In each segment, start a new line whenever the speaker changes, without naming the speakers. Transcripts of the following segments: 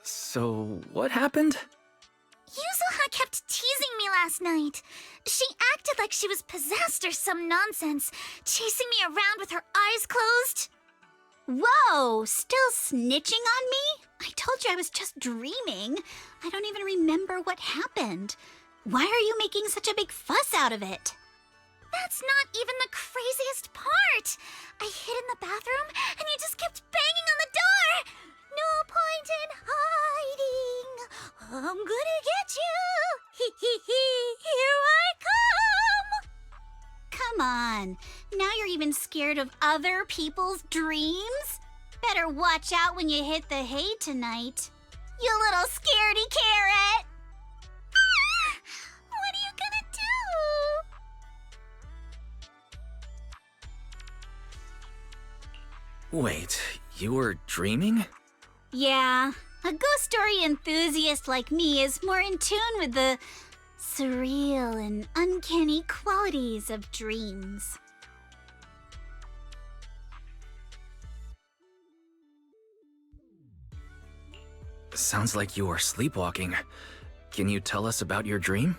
So what happened?
Yuzuha kept teasing me last night. She acted like she was possessed or some nonsense, chasing me around with her eyes closed.
Whoa, still snitching on me? I told you I was just dreaming. I don't even remember what happened. Why are you making such a big fuss out of it?
That's not even the craziest part. I hid in the bathroom and you just kept banging on the door. No point in hiding. I'm gonna get you. Hee hee hee. Here I come.
Come on. Now you're even scared of other people's dreams? Better watch out when you hit the hay tonight. You little scaredy carrot.
What are you gonna do?
Wait, you were dreaming?
Yeah, a ghost story enthusiast like me is more in tune with the surreal and uncanny qualities of dreams.
Sounds like you are sleepwalking. Can you tell us about your dream?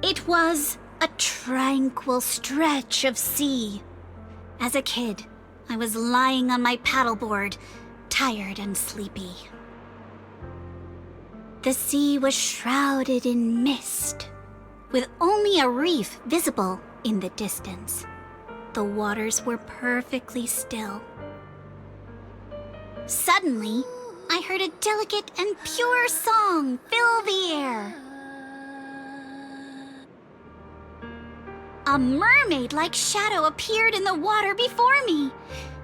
It was a tranquil stretch of sea. As a kid, I was lying on my paddleboard, tired and sleepy. The sea was shrouded in mist, with only a reef visible in the distance. The waters were perfectly still. Suddenly, I heard a delicate and pure song fill the air. A mermaid-like shadow appeared in the water before me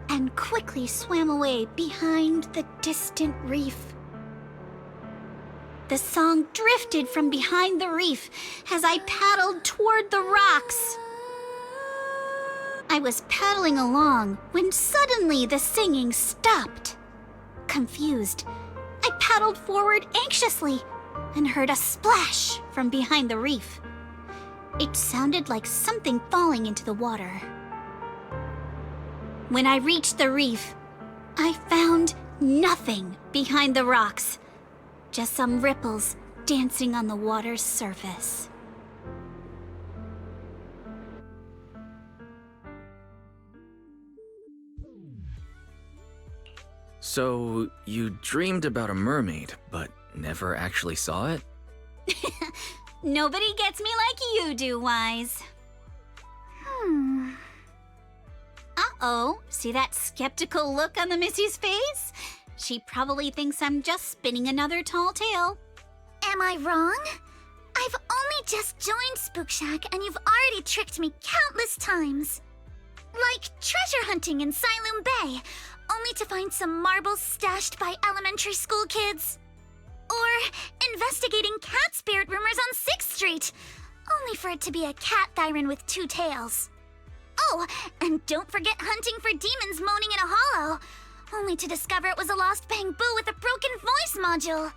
and quickly swam away behind the distant reef. The song drifted from behind the reef as I paddled toward the rocks. I was paddling along when suddenly the singing stopped. Confused, I paddled forward anxiously and heard a splash from behind the reef. It sounded like something falling into the water. When I reached the reef, I found nothing behind the rocks, just some ripples dancing on the water's surface.
So, you dreamed about a mermaid, but never actually saw it?
Nobody gets me like you do, Wise. Uh-oh, see that skeptical look on the Missy's face? She probably thinks I'm just spinning another tall tale.
Am I wrong? I've only just joined Spook Shack and you've already tricked me countless times. Like treasure hunting in Siloam Bay, only to find some marbles stashed by elementary school kids. Or investigating cat spirit rumors on 6th Street, only for it to be a cat Thyron with 2 tails. Oh, and don't forget hunting for demons moaning in a hollow, only to discover it was a lost bamboo with a broken voice module.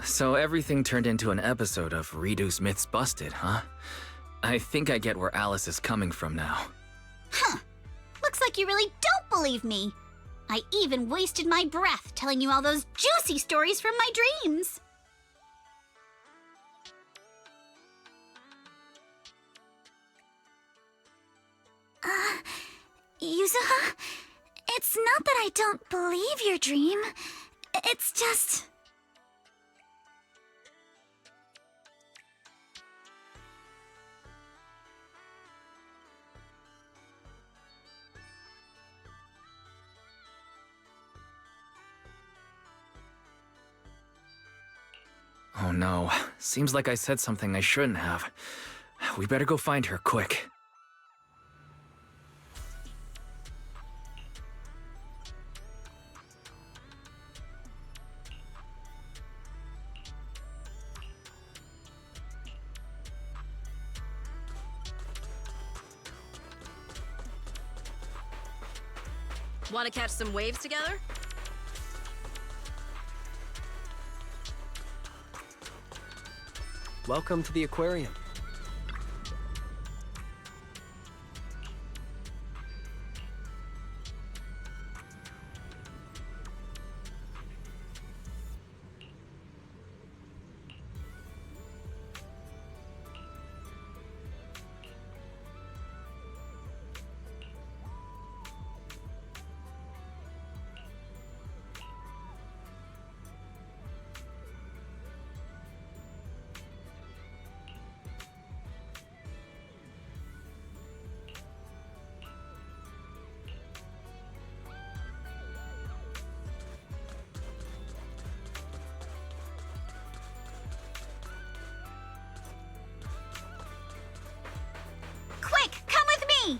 So everything turned into an episode of Reduce Myths Busted, huh? I think I get where Alice is coming from now.
Huh. Looks like you really don't believe me. I even wasted my breath telling you all those juicy stories from my dreams.
Yuzuha, it's not that I don't believe your dream. It's just...
Oh no, seems like I said something I shouldn't have. We better go find her, quick.
Want to catch some waves together? Welcome to the aquarium.
Quick, come with me!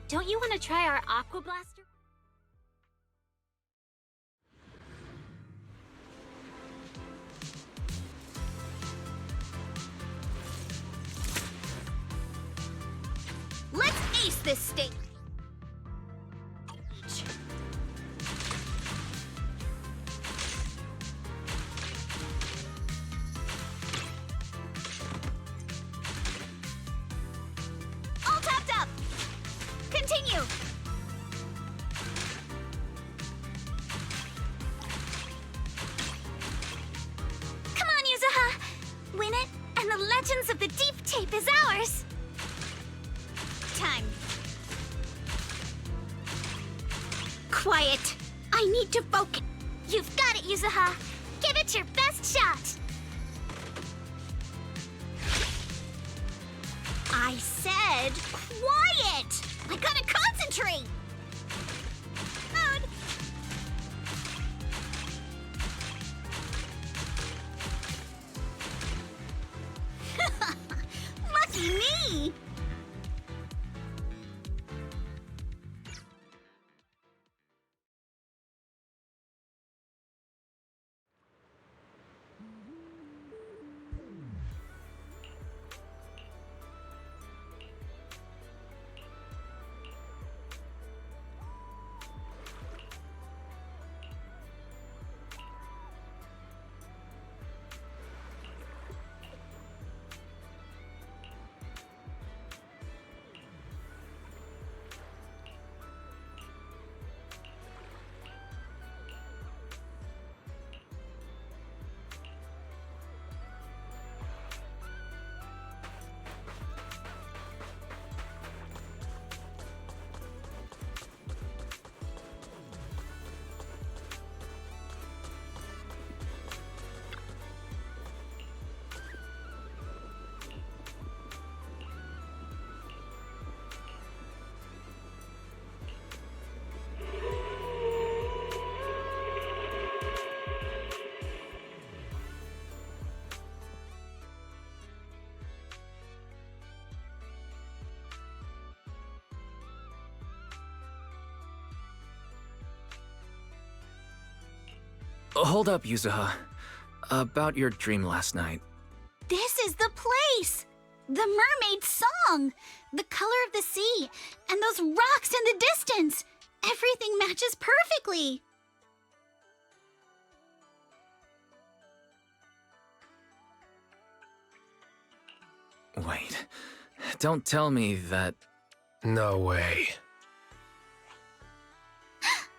Don't you want to try our Aqua Blaster? Let's ace this stage! All tapped up! Continue!
Come on, Yuzuha! Win it, and the Legends of the Deep tape is ours!
Time. Quiet. I need to focus.
You've got it, Yuzuha! Give it your best shot!
I said quiet! I gotta concentrate! Mood. Lucky me!
Hold up, Yuzuha. About your dream last night.
This is the place! The mermaid song! The color of the sea! And those rocks in the distance! Everything matches perfectly!
Wait. Don't tell me that...
No way.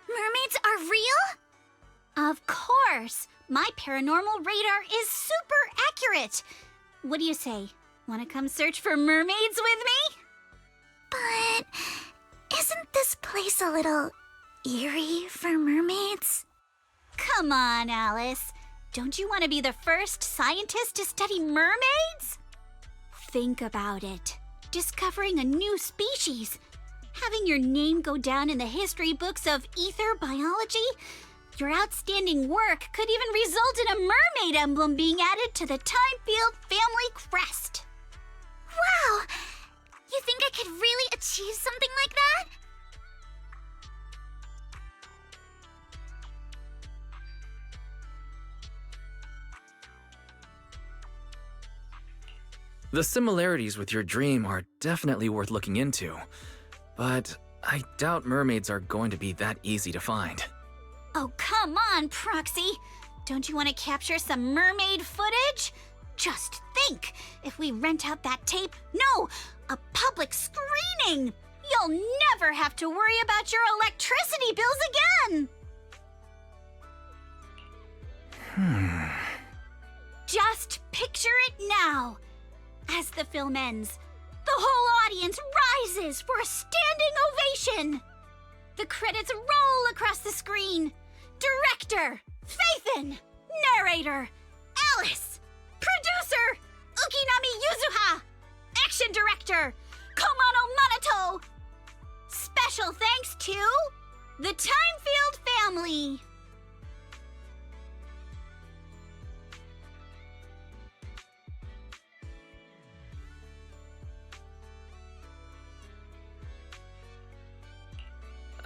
Mermaids are real?
Of course! My paranormal radar is super accurate! What do you say? Want to come search for mermaids with me?
But isn't this place a little eerie for mermaids?
Come on, Alice. Don't you want to be the first scientist to study mermaids? Think about it. Discovering a new species. Having your name go down in the history books of ether biology. Your outstanding work could even result in a mermaid emblem being added to the Timefield family crest.
Wow! You think I could really achieve something like that?
The similarities with your dream are definitely worth looking into, but I doubt mermaids are going to be that easy to find.
Oh, come on, Proxy. Don't you want to capture some mermaid footage? Just think, if we rent out that tape, no, a public screening, you'll never have to worry about your electricity bills again. Just picture it now. As the film ends, the whole audience rises for a standing ovation. The credits roll across the screen. Director, Faithin. Narrator, Alice. Producer, Ukinami Yuzuha. Action director, Komano Manato. Special thanks to the Timefield family.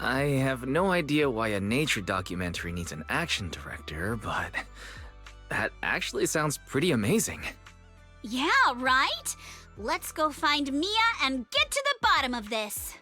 I have no idea why a nature documentary needs an action director, but that actually sounds pretty amazing.
Yeah, right? Let's go find Mia and get to the bottom of this.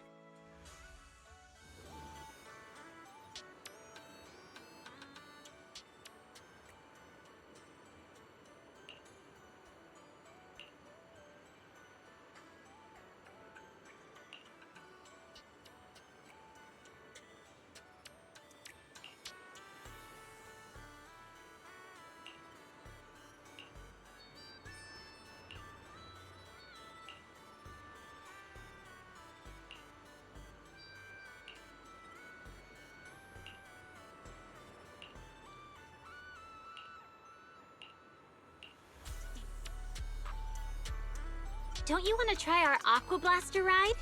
Don't you want to try our Aqua Blaster ride?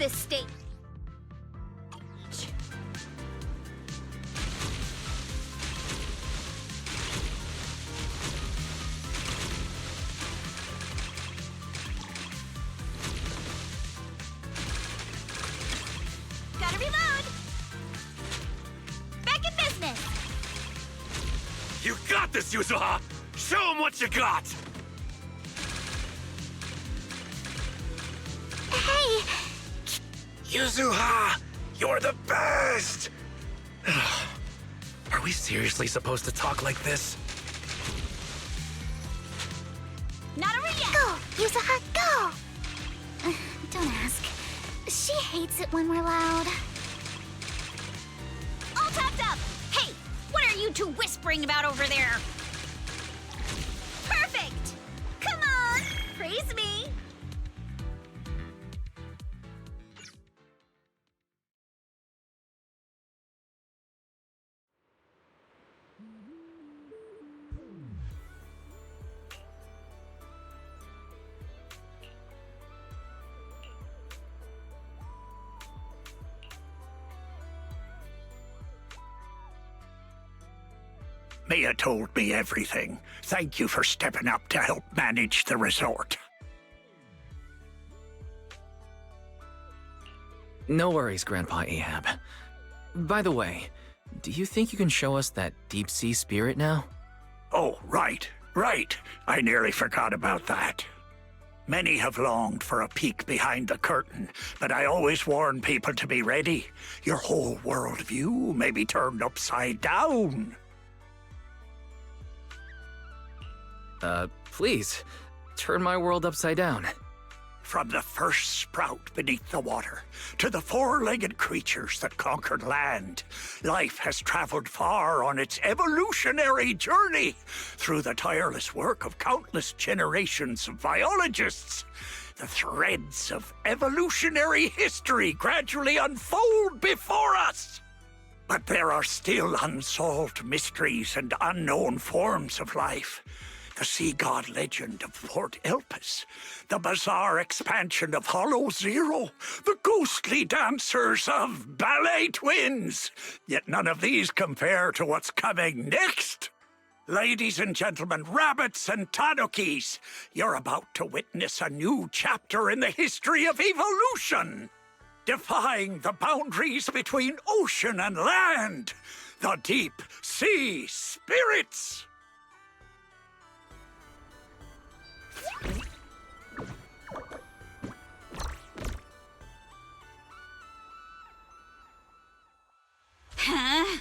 this stage. Gotta reload! Back in business!
You got this, Yuzuha! Show him what you got!
Hey,
Yuzuha! You're the best! Are we seriously supposed to talk like this?
Naruya!
go! Yuzuha, go! Don't ask. She hates it when we're loud.
All tapped up! Hey, what are you two whispering about over there? Perfect! Come on, praise me!
Mia told me everything. Thank you for stepping up to help manage the resort.
No worries, Grandpa Ahab. By the way, do you think you can show us that deep sea spirit now?
Oh, right. I nearly forgot about that. Many have longed for a peek behind the curtain, but I always warn people to be ready. Your whole worldview may be turned upside down.
Please, turn my world upside down.
From the first sprout beneath the water to the four-legged creatures that conquered land, life has traveled far on its evolutionary journey through the tireless work of countless generations of biologists. The threads of evolutionary history gradually unfold before us. But there are still unsolved mysteries and unknown forms of life. The sea god legend of Port Elpis, the bizarre expansion of Hollow Zero, the ghostly dancers of Ballet Twins. Yet none of these compare to what's coming next. Ladies and gentlemen, rabbits and tanukis, you're about to witness a new chapter in the history of evolution. Defying the boundaries between ocean and land, the deep sea spirits.
Huh?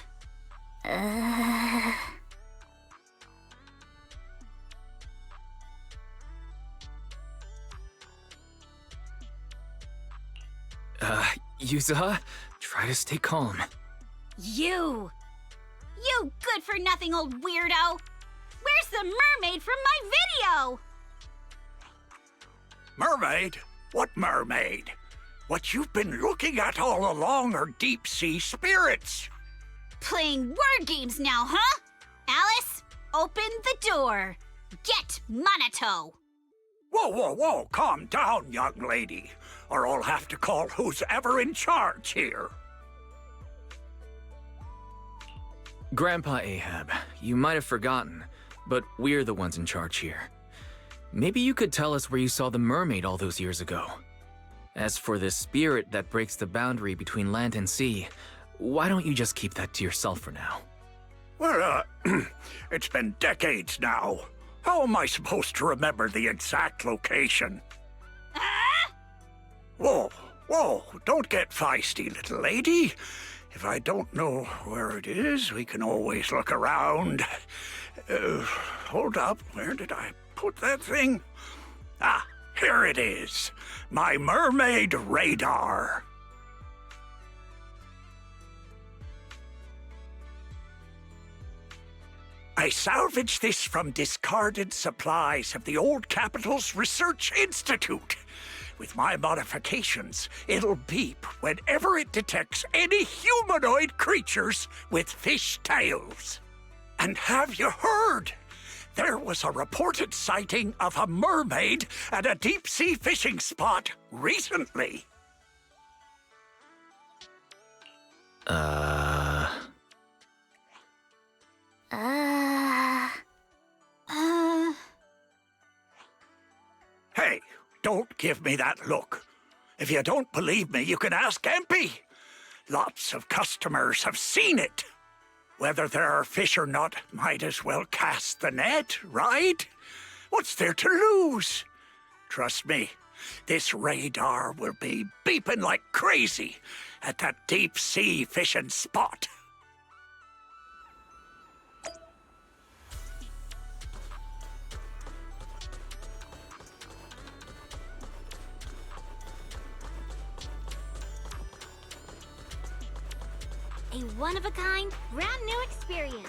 Yuzuha, try to stay calm.
You good-for-nothing old weirdo! Where's the mermaid from my video?
Mermaid? What mermaid? What you've been looking at all along are deep-sea spirits.
Playing word games now, huh? Alice, open the door. Get Minato.
Whoa, calm down, young lady, or I'll have to call who's ever in charge here.
Grandpa Ahab, you might have forgotten, but we're the ones in charge here. Maybe you could tell us where you saw the mermaid all those years ago. As for the spirit that breaks the boundary between land and sea, why don't you just keep that to yourself for now?
Well, it's been decades now. How am I supposed to remember the exact location?
Ah!
Whoa, don't get feisty, little lady. If I don't know where it is, we can always look around. Hold up, where did I put that thing? Ah, here it is. My mermaid radar. I salvaged this from discarded supplies of the Old Capital's Research Institute. With my modifications, it'll beep whenever it detects any humanoid creatures with fish tails. And have you heard? There was a reported sighting of a mermaid at a deep-sea fishing spot recently. don't give me that look. If you don't believe me, you can ask Empy. Lots of customers have seen it. Whether there are fish or not, might as well cast the net, right? What's there to lose? Trust me, this radar will be beeping like crazy at that deep sea fishing spot.
A one-of-a-kind, brand new experience.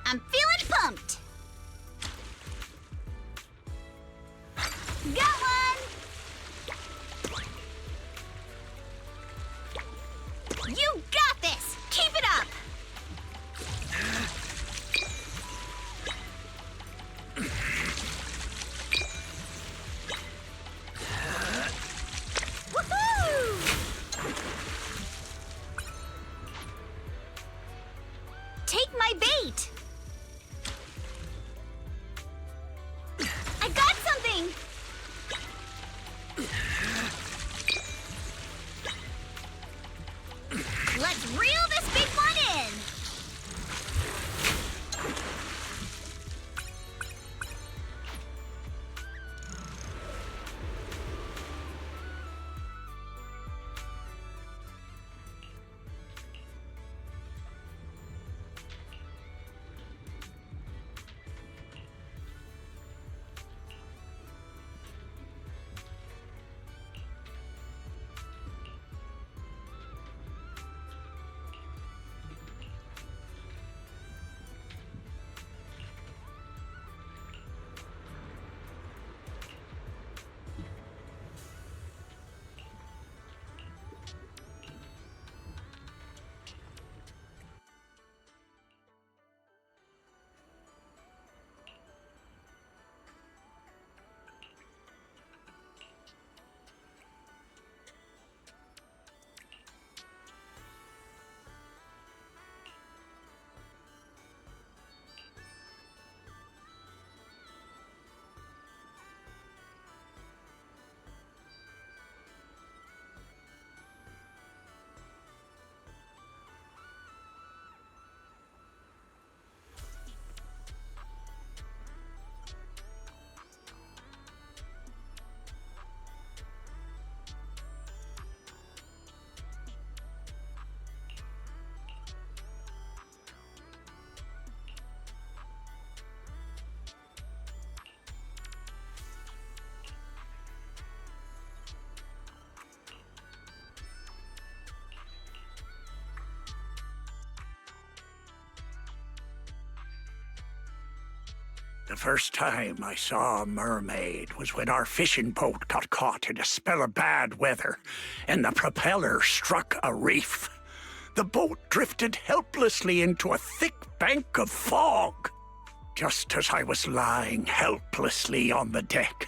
I'm feeling pumped. Got one! You got this! Keep it up! Woohoo! Take my bait! I got something! Let's reel this big one in!
The first time I saw a mermaid was when our fishing boat got caught in a spell of bad weather and the propeller struck a reef. The boat drifted helplessly into a thick bank of fog. Just as I was lying helplessly on the deck,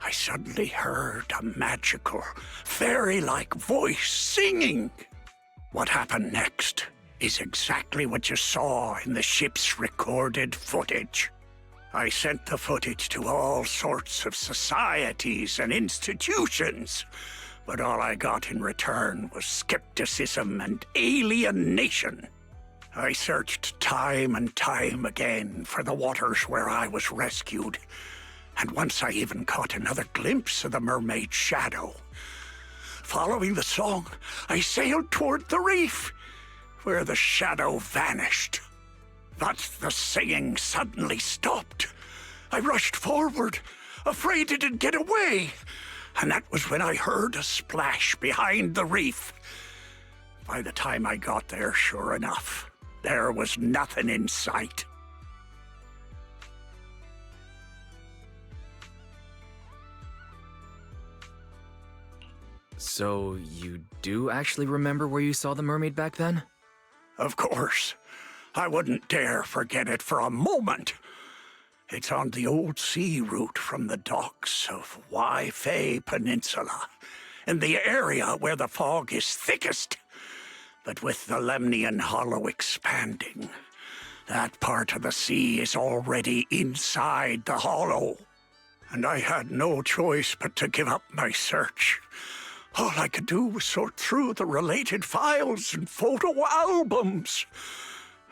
I suddenly heard a magical, fairy-like voice singing. What happened next is exactly what you saw in the ship's recorded footage. I sent the footage to all sorts of societies and institutions, but all I got in return was skepticism and alienation. I searched time and time again for the waters where I was rescued, and once I even caught another glimpse of the mermaid's shadow. Following the song, I sailed toward the reef, where the shadow vanished. But the singing suddenly stopped. I rushed forward, afraid it'd get away, and that was when I heard a splash behind the reef. By the time I got there, sure enough, there was nothing in sight.
So, you do actually remember where you saw the mermaid back then?
Of course. I wouldn't dare forget it for a moment. It's on the old sea route from the docks of Waifei Peninsula, in the area where the fog is thickest. But with the Lemnian Hollow expanding, that part of the sea is already inside the hollow. And I had no choice but to give up my search. All I could do was sort through the related files and photo albums,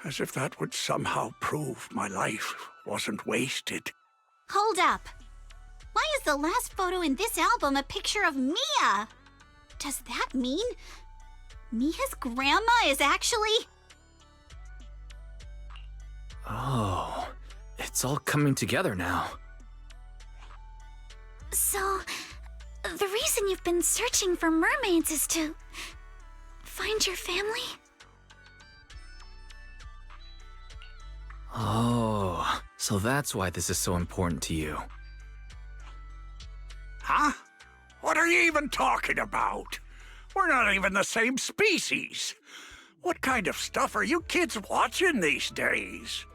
as if that would somehow prove my life wasn't wasted.
Hold up. Why is the last photo in this album a picture of Mia? Does that mean Mia's grandma is actually...
Oh, it's all coming together now.
So, the reason you've been searching for mermaids is to find your family?
Oh, so that's why this is so important to you.
Huh? What are you even talking about? We're not even the same species. What kind of stuff are you kids watching these days?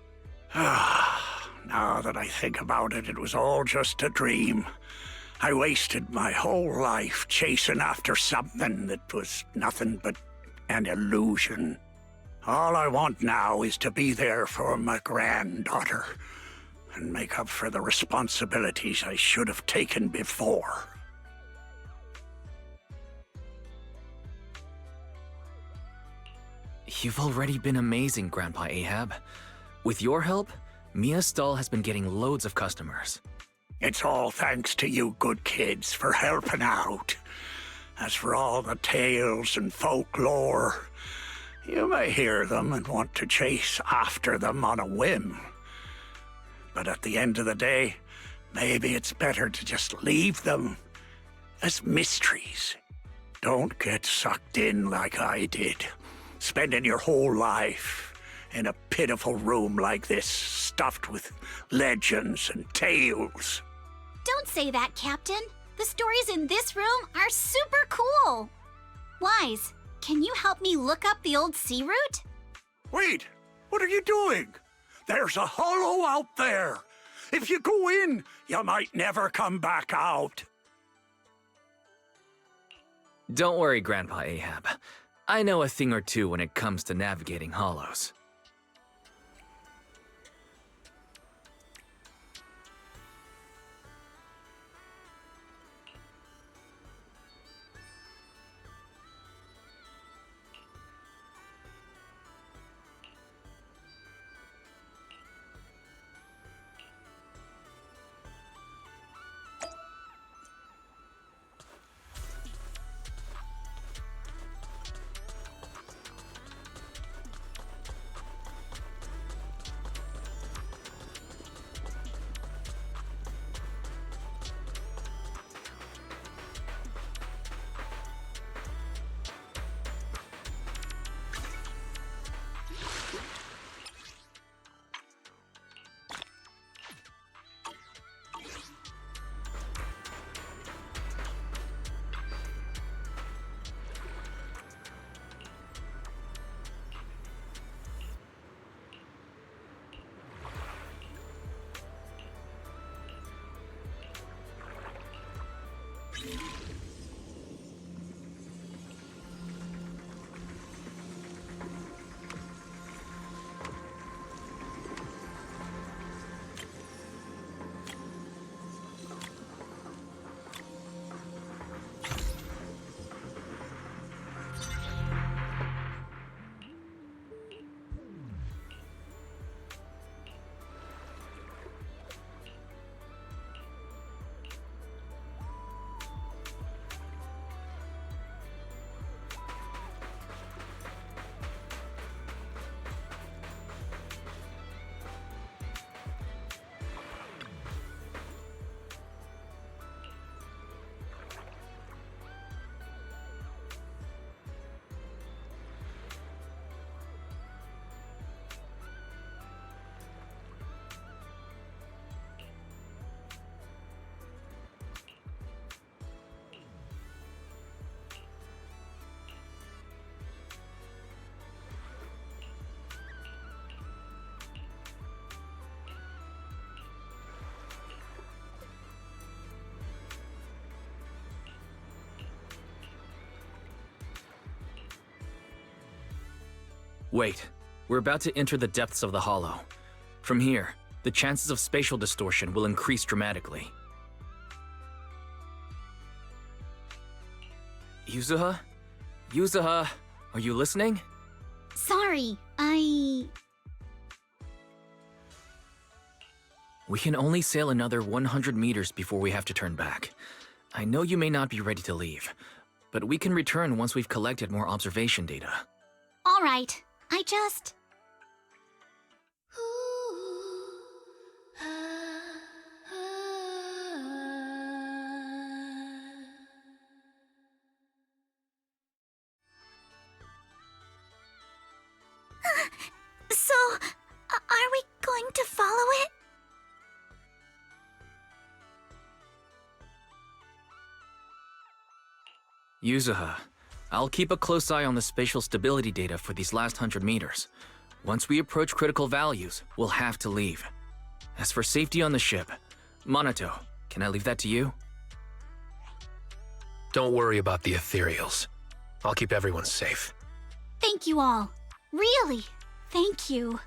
Now that I think about it, it was all just a dream. I wasted my whole life chasing after something that was nothing but an illusion. All I want now is to be there for my granddaughter and make up for the responsibilities I should have taken before.
You've already been amazing, Grandpa Ahab. With your help, Mia's stall has been getting loads of customers.
It's all thanks to you good kids for helping out. As for all the tales and folklore, you may hear them and want to chase after them on a whim. But at the end of the day, maybe it's better to just leave them as mysteries. Don't get sucked in like I did, spending your whole life in a pitiful room like this, stuffed with legends and tales.
Don't say that, Captain. The stories in this room are super cool. Wise, can you help me look up the old sea route?
Wait, what are you doing? There's a hollow out there. If you go in, you might never come back out.
Don't worry, Grandpa Ahab. I know a thing or two when it comes to navigating hollows. Wait, we're about to enter the depths of the hollow. From here, the chances of spatial distortion will increase dramatically. Yuzuha? Yuzuha, are you listening?
Sorry,
We can only sail another 100 meters before we have to turn back. I know you may not be ready to leave, but we can return once we've collected more observation data.
All right. I just...
So, are we going
Yuzuha, I'll keep a close eye on the spatial stability data for these last 100 meters. Once we approach critical values, we'll have to leave. As for safety on the ship, Minato, can I leave that to you?
Don't worry about the ethereals. I'll keep everyone safe.
Thank you all. Really, thank you.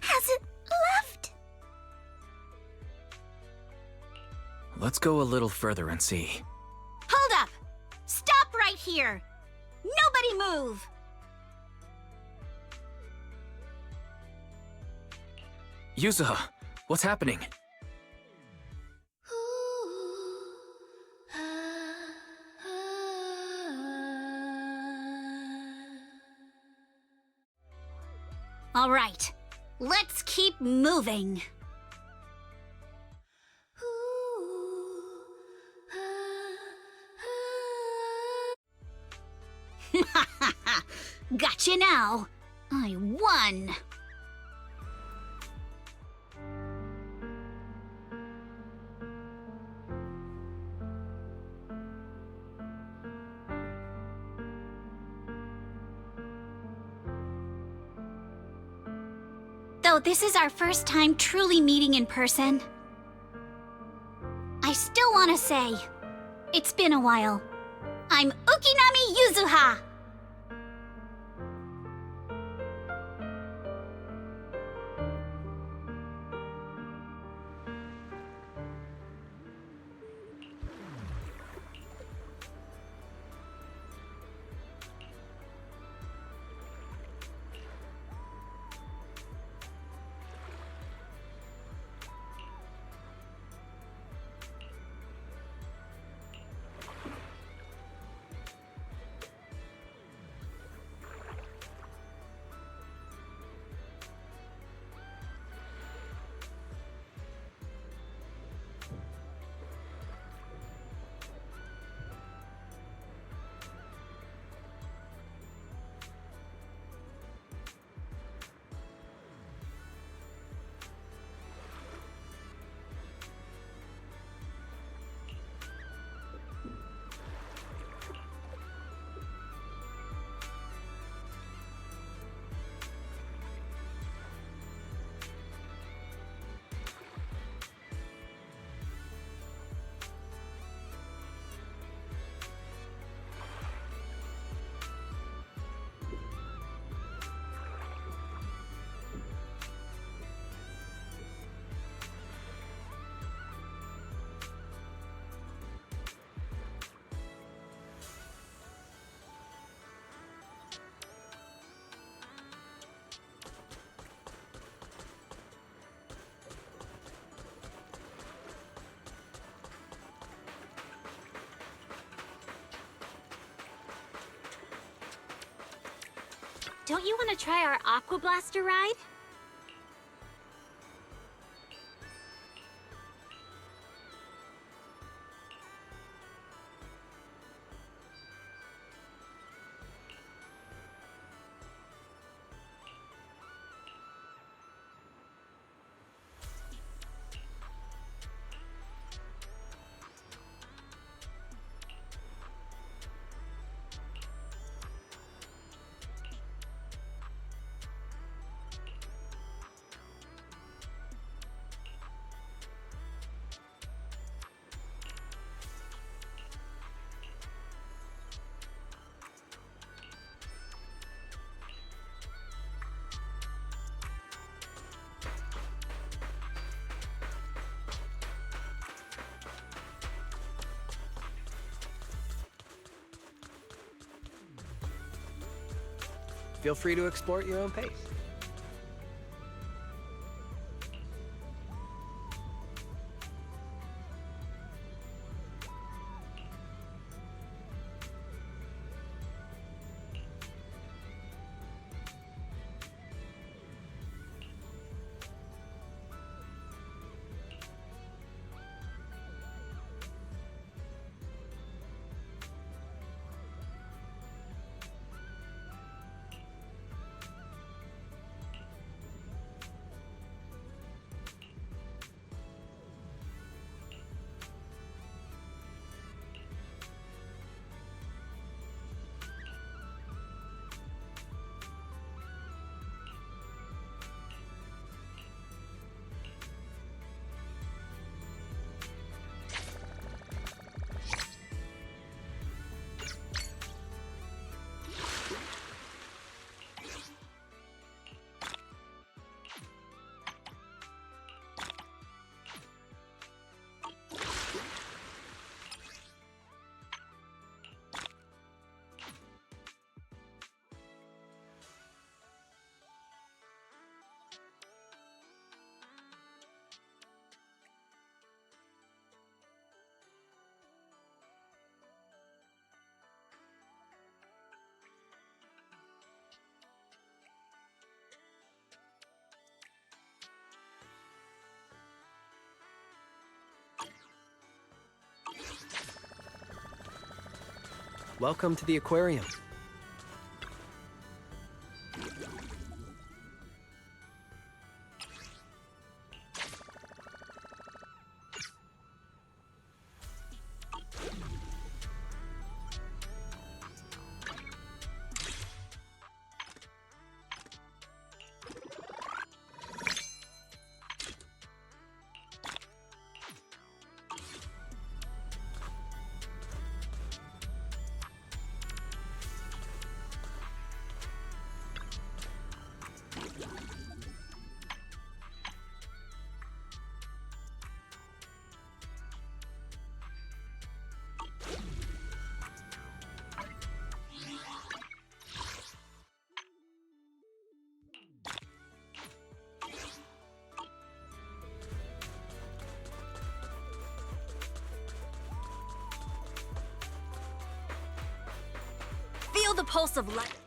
Has it left?
Let's go a little further and see.
Hold up! Stop right here! Nobody move!
Yuzuha, what's happening?
All right, let's keep moving. Gotcha now. I won. Though this is our first time truly meeting in person, I still want to say, it's been a while. I'm Ukinami Yuzuha!
Don't you want to try our Aqua Blaster ride?
Feel free to explore at your own pace.
welcome to the aquarium.
Feel the pulse of life.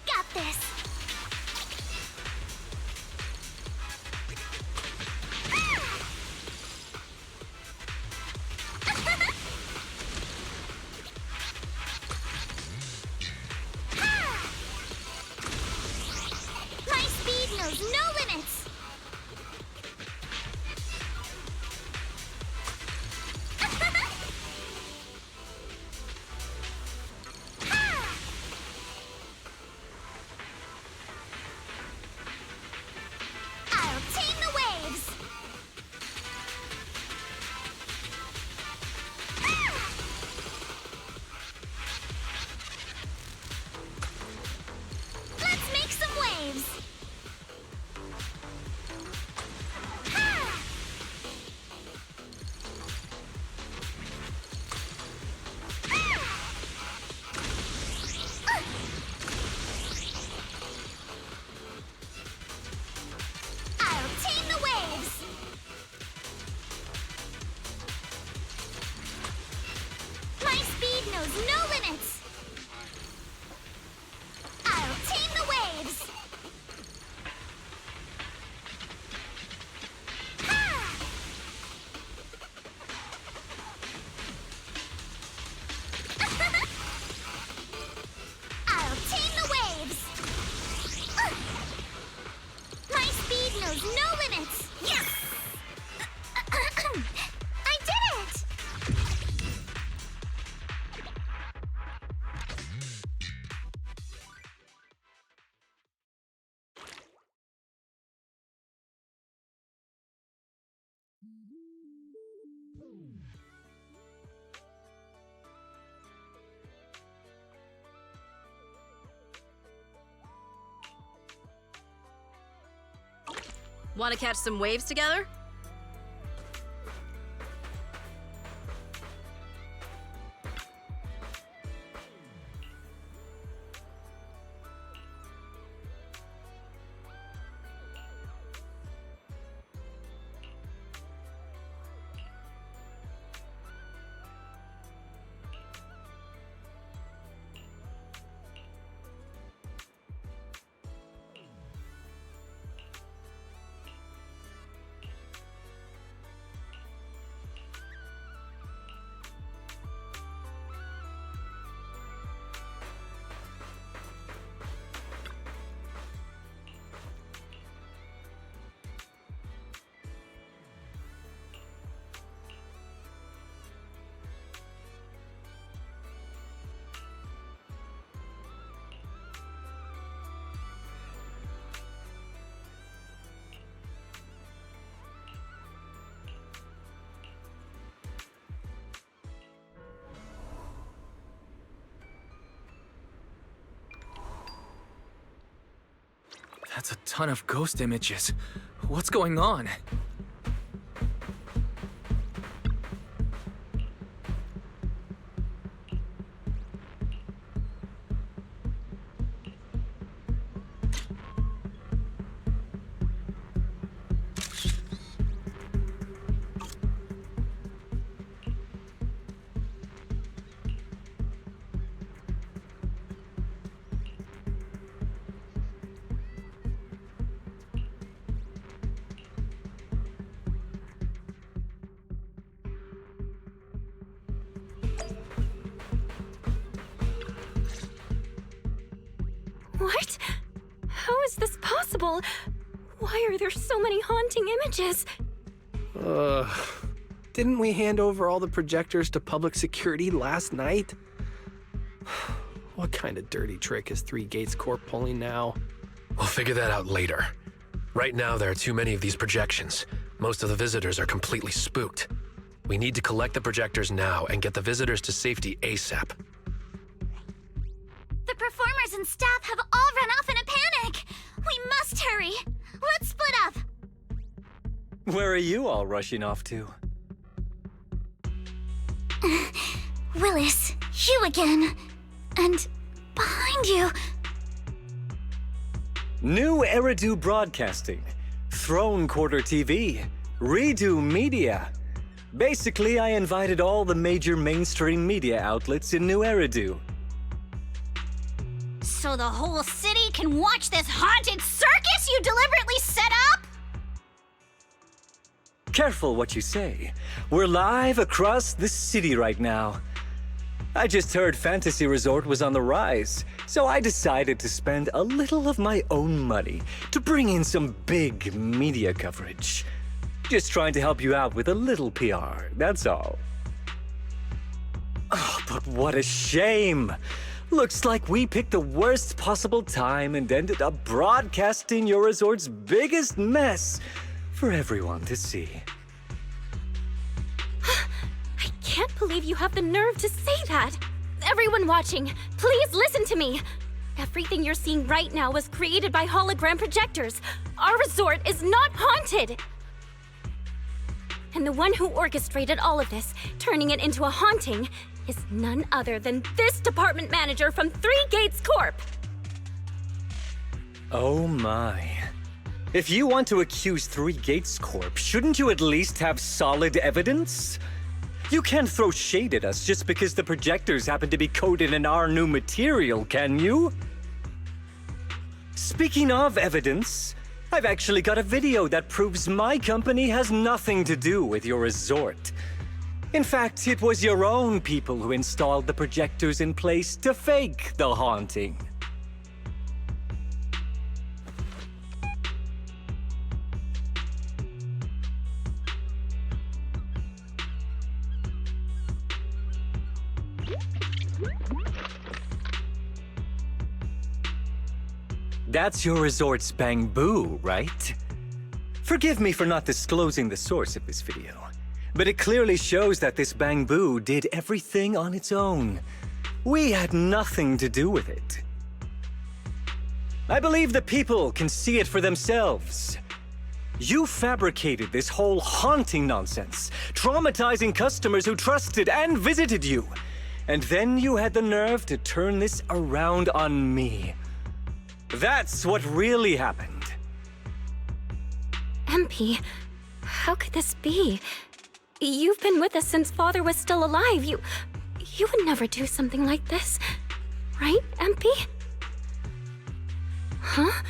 Got this! My speed knows no limits! I'll tame the waves! Let's make some waves! I'll tame the waves! My speed knows no limits! I'll tame the waves! I'll tame the waves! My speed knows no limits! Yes! I did it!
Want to catch some waves together?
That's a ton of ghost images. What's going on?
What? How is this possible? Why are there so many haunting images?
Didn't we hand over all the projectors to public security last night? What kind of dirty trick is Three Gates Corp pulling now?
We'll figure that out later. Right now, there are too many of these projections. Most of the visitors are completely spooked. We need to collect the projectors now and get the visitors to safety ASAP.
The performers and staff have all run off in a panic. We must hurry. Let's split up.
Where are you all rushing off to?
Willis, you again. And behind you.
New Eridu Broadcasting, Throne Quarter TV, Redo Media. Basically, I invited all the major mainstream media outlets in New Eridu.
So the whole city can watch this haunted circus you deliberately set up?
Careful what you say. We're live across the city right now. I just heard Fantasy Resort was on the rise, so I decided to spend a little of my own money to bring in some big media coverage. Just trying to help you out with a little PR, that's all. Oh, but what a shame! Looks like we picked the worst possible time and ended up broadcasting your resort's biggest mess for everyone to see.
I can't believe you have the nerve to say that. Everyone watching, please listen to me. Everything you're seeing right now was created by hologram projectors. Our resort is not haunted. And the one who orchestrated all of this, turning it into a haunting, is none other than this department manager from Three Gates Corp.
Oh my. If you want to accuse Three Gates Corp, shouldn't you at least have solid evidence? You can't throw shade at us just because the projectors happen to be coated in our new material, can you? Speaking of evidence, I've actually got a video that proves my company has nothing to do with your resort. In fact, it was your own people who installed the projectors in place to fake the haunting. That's your resort's Bang Boo, right? Forgive me for not disclosing the source of this video, but it clearly shows that this Bang Boo did everything on its own. We had nothing to do with it. I believe the people can see it for themselves. You fabricated this whole haunting nonsense, traumatizing customers who trusted and visited you. And then you had the nerve to turn this around on me. That's what really happened.
MP, how could this be? You've been with us since Father was still alive. You would never do something like this, right, MP? Huh?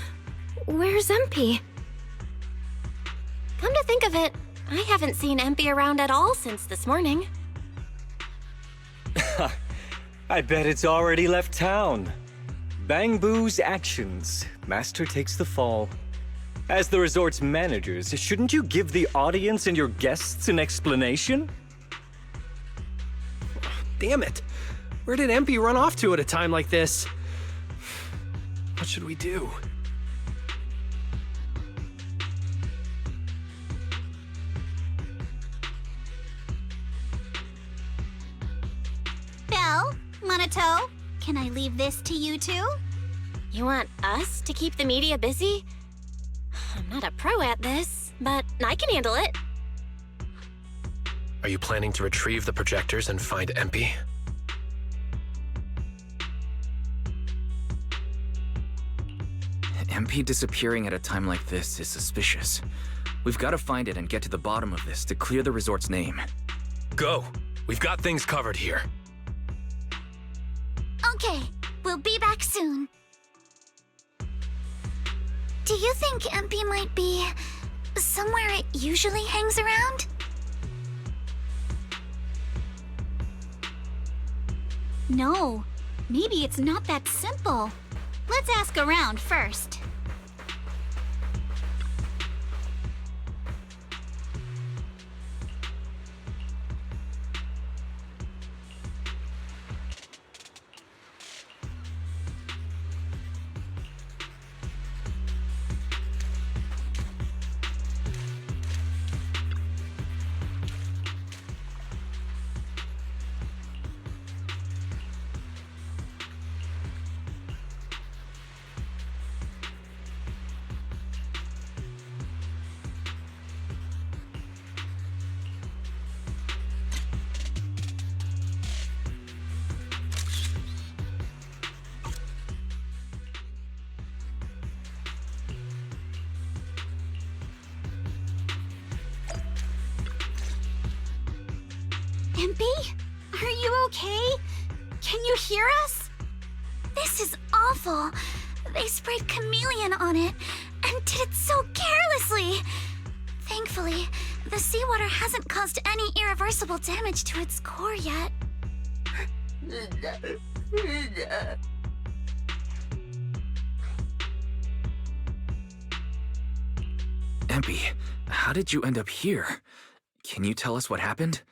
Where's MP?
Come to think of it, I haven't seen MP around at all since this morning.
I bet it's already left town. Bang Boo's actions. Master takes the fall. As the resort's managers, shouldn't you give the audience and your guests an explanation?
Damn it! Where did MP run off to at a time like this? What should we do?
Belle, Monato, can I leave this to you two?
You want us to keep the media busy? I'm not a pro at this, but I can handle it.
Are you planning to retrieve the projectors and find MP?
MP disappearing at a time like this is suspicious. We've got to find it and get to the bottom of this to clear the resort's name.
Go! We've got things covered here.
Okay, we'll be back soon. Do you think MP might be somewhere it usually hangs around?
No, maybe it's not that simple. Let's ask around first. Impy? Are you okay? Can you hear us?
This is awful. They sprayed chameleon on it and did it so carelessly. Thankfully, the seawater hasn't caused any irreversible damage to its core yet.
Empy, how did you end up here? Can you tell us what happened?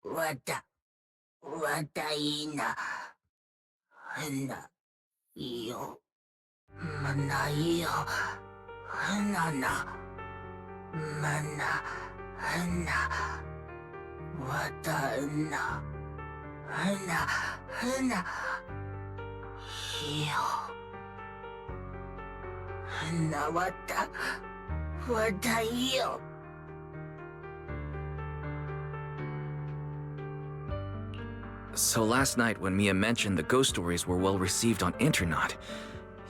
わたいな、ないよ、ないよ、な、わたな、わたいよ。
So last night when Mia mentioned the ghost stories were well received on Internet,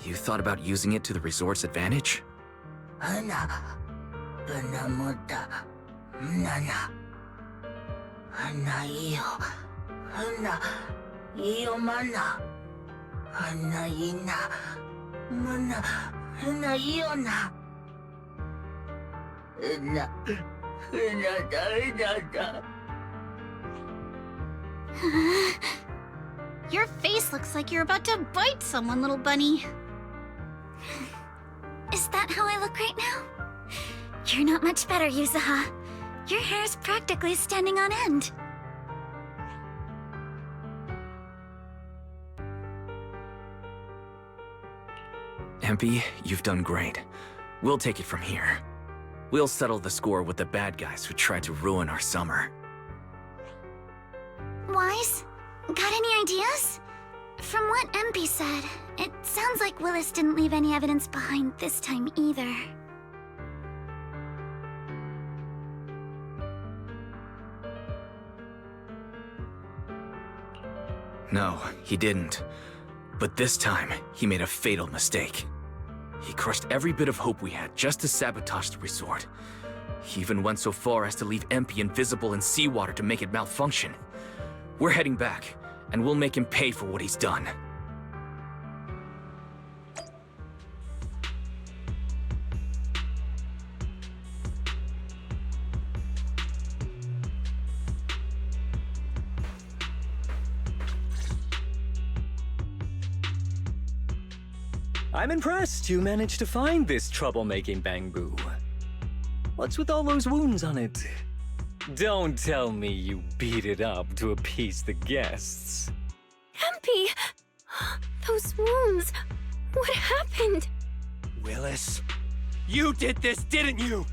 you thought about using it to the resort's advantage?
もた、いいよ、いいよ、いいな、いいよな。だ。
Your face looks like you're about to bite someone, little bunny.
Is that how I look right now? You're not much better, Yuzuha. Your hair's practically standing on end.
Empy, you've done great. We'll take it from here. We'll settle the score with the bad guys who tried to ruin our summer.
Wise, got any ideas? From what MP said, it sounds like Willis didn't leave any evidence behind this time either.
No, he didn't. But this time, he made a fatal mistake. He crushed every bit of hope we had just to sabotage the resort. He even went so far as to leave MP invisible in seawater to make it malfunction. We're heading back, and we'll make him pay for what he's done.
I'm impressed you managed to find this troublemaking Bangboo. What's with all those wounds on it? Don't tell me you beat it up to appease the guests.
Empy! Those wounds! What happened?
Willis, you did this, didn't you?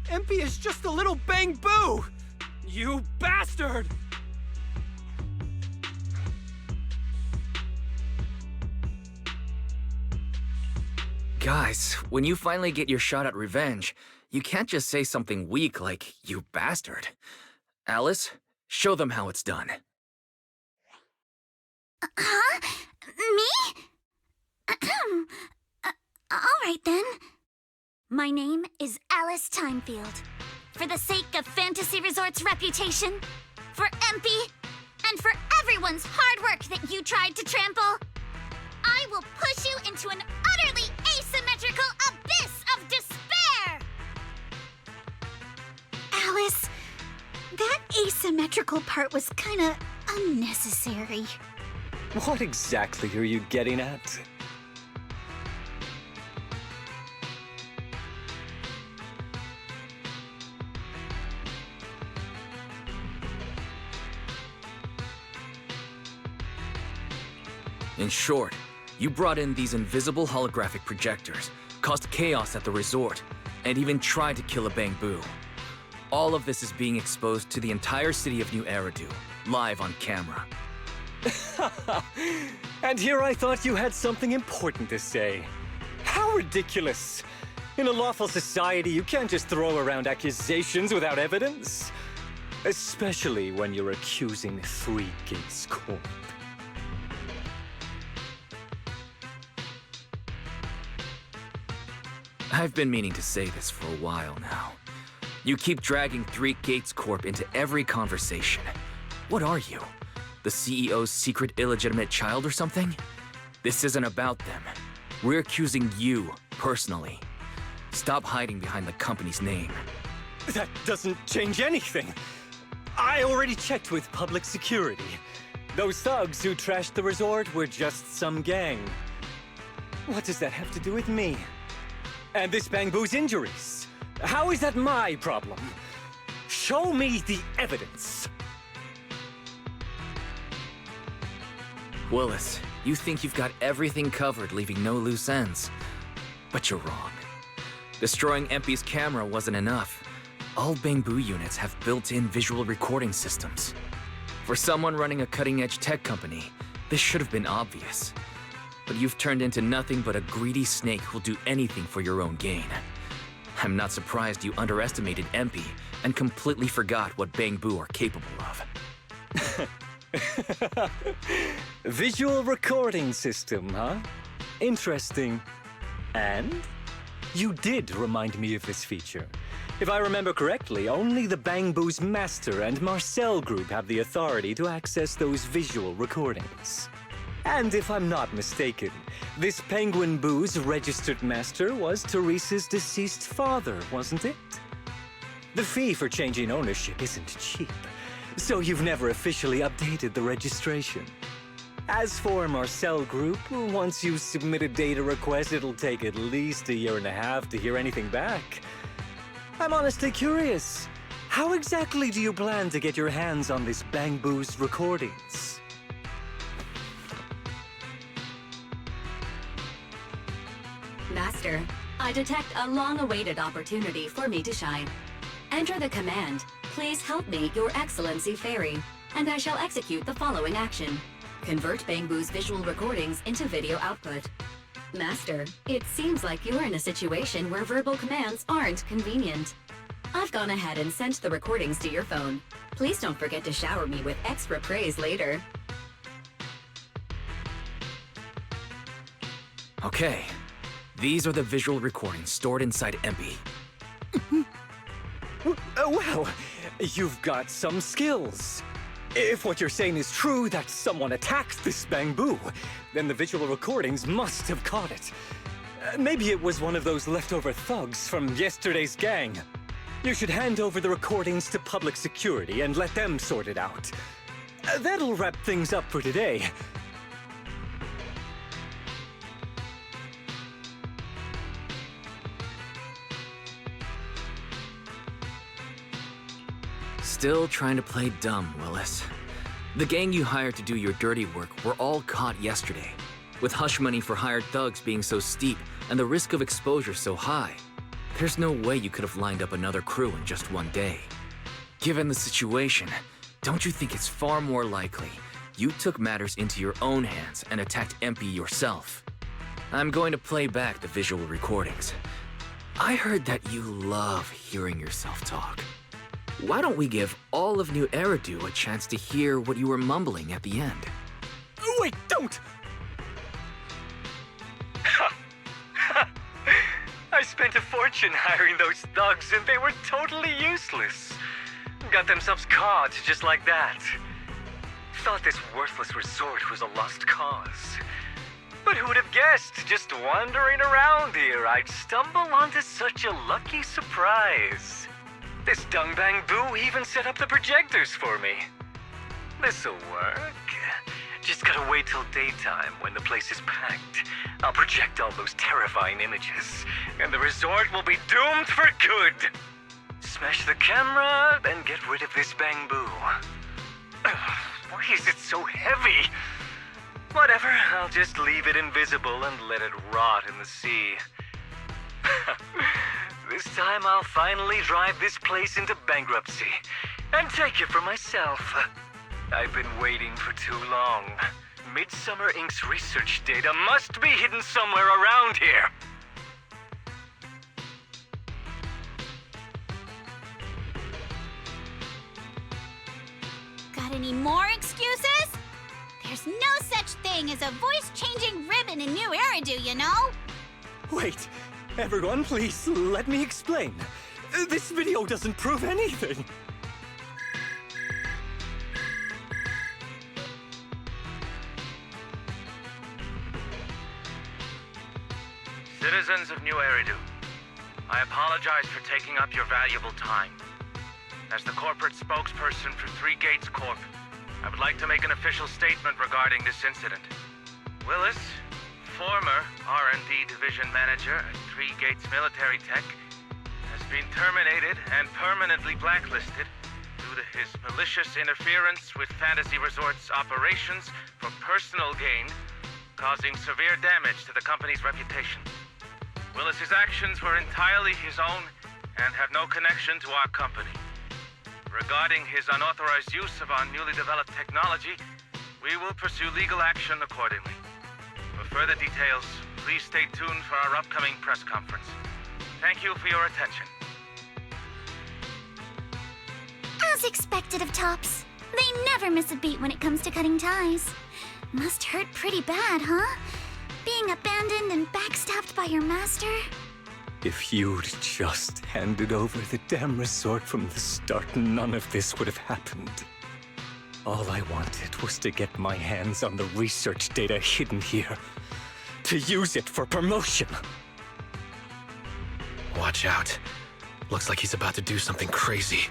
MP is just a little Bangboo! You bastard!
Guys, when you finally get your shot at revenge, you can't just say something weak like, "You bastard." Alice, show them how it's done.
Huh? Me? Alright then. My name is Alice Timefield. For the sake of Fantasy Resort's reputation, for MP, and for everyone's hard work that you tried to trample, I will push you into an utterly asymmetrical abyss of despair!
Alice, that asymmetrical part was kinda unnecessary.
What exactly are you getting at?
In short, you brought in these invisible holographic projectors, caused chaos at the resort, and even tried to kill a Bangboo. All of this is being exposed to the entire city of New Eridu, live on camera.
And here I thought you had something important to say. How ridiculous! In a lawful society, you can't just throw around accusations without evidence. Especially when you're accusing Three Gates Corp.
I've been meaning to say this for a while now. You keep dragging Three Gates Corp into every conversation. What are you? The CEO's secret illegitimate child or something? This isn't about them. We're accusing you, personally. Stop hiding behind the company's name.
That doesn't change anything. I already checked with public security. Those thugs who trashed the resort were just some gang. What does that have to do with me? And this Bangboo's injuries? How is that my problem? Show me the evidence.
Willis, you think you've got everything covered, leaving no loose ends. But you're wrong. Destroying Empy's camera wasn't enough. All Bangboo units have built-in visual recording systems. For someone running a cutting-edge tech company, this should have been obvious. But you've turned into nothing but a greedy snake who'll do anything for your own gain. I'm not surprised you underestimated Empy and completely forgot what Bangboo are capable of.
Visual recording system, huh? Interesting. And? You did remind me of this feature. If I remember correctly, only the Bangboo's Master and Marcel Group have the authority to access those visual recordings. And if I'm not mistaken, this Penguin Boo's registered master was Teresa's deceased father, wasn't it? The fee for changing ownership isn't cheap, so you've never officially updated the registration. As for Marcel Group, once you submit a data request, it'll take at least 1.5 years to hear anything back. I'm honestly curious. How exactly do you plan to get your hands on this Bangboo's recordings?
Master, I detect a long-awaited opportunity for me to shine. Enter the command, "Please help me, Your Excellency Fairy," and I shall execute the following action. Convert Bangboo's visual recordings into video output. Master, it seems like you're in a situation where verbal commands aren't convenient. I've gone ahead and sent the recordings to your phone. Please don't forget to shower me with extra praise later.
Okay. These are the visual recordings stored inside Empy.
Well, you've got some skills. If what you're saying is true, that someone attacked this Bangboo, then the visual recordings must have caught it. Maybe it was one of those leftover thugs from yesterday's gang. You should hand over the recordings to public security and let them sort it out. That'll wrap things up for today.
Still trying to play dumb, Willis. The gang you hired to do your dirty work were all caught yesterday, with hush money for hired thugs being so steep and the risk of exposure so high. There's no way you could have lined up another crew in just one day. Given the situation, don't you think it's far more likely you took matters into your own hands and attacked Empy yourself? I'm going to play back the visual recordings. I heard that you love hearing yourself talk. Why don't we give all of New Eridu a chance to hear what you were mumbling at the end?
Wait, don't! I spent a fortune hiring those thugs and they were totally useless. Got themselves caught just like that. Thought this worthless resort was a lost cause. But who would have guessed, just wandering around here, I'd stumble onto such a lucky surprise. This dung Bangboo even set up the projectors for me. This'll work. Just gotta wait till daytime when the place is packed. I'll project all those terrifying images, and the resort will be doomed for good. Smash the camera, then get rid of this Bangboo. Why is it so heavy? Whatever, I'll just leave it invisible and let it rot in the sea. This time I'll finally drive this place into bankruptcy and take it for myself. I've been waiting for too long. Midsummer Inc.'s research data must be hidden somewhere around here.
Got any more excuses? There's no such thing as a voice-changing ribbon in New Eridu, you know?
Wait, everyone, please let me explain. This video doesn't prove anything.
Citizens of New Eridu, I apologize for taking up your valuable time. As the corporate spokesperson for Three Gates Corp., I would like to make an official statement regarding this incident. Willis, former R&D division manager at Three Gates Military Tech, has been terminated and permanently blacklisted due to his malicious interference with Fantasy Resort's operations for personal gain, causing severe damage to the company's reputation. Willis's actions were entirely his own and have no connection to our company. Regarding his unauthorized use of our newly developed technology, we will pursue legal action accordingly. For further details, please stay tuned for our upcoming press conference. Thank you for your attention.
As expected of Tops, they never miss a beat when it comes to cutting ties. Must hurt pretty bad, huh? Being abandoned and backstabbed by your master?
If you'd just handed over the damn resort from the start, none of this would have happened. All I wanted was to get my hands on the research data hidden here, to use it for promotion.
Watch out. Looks like he's about to do something crazy.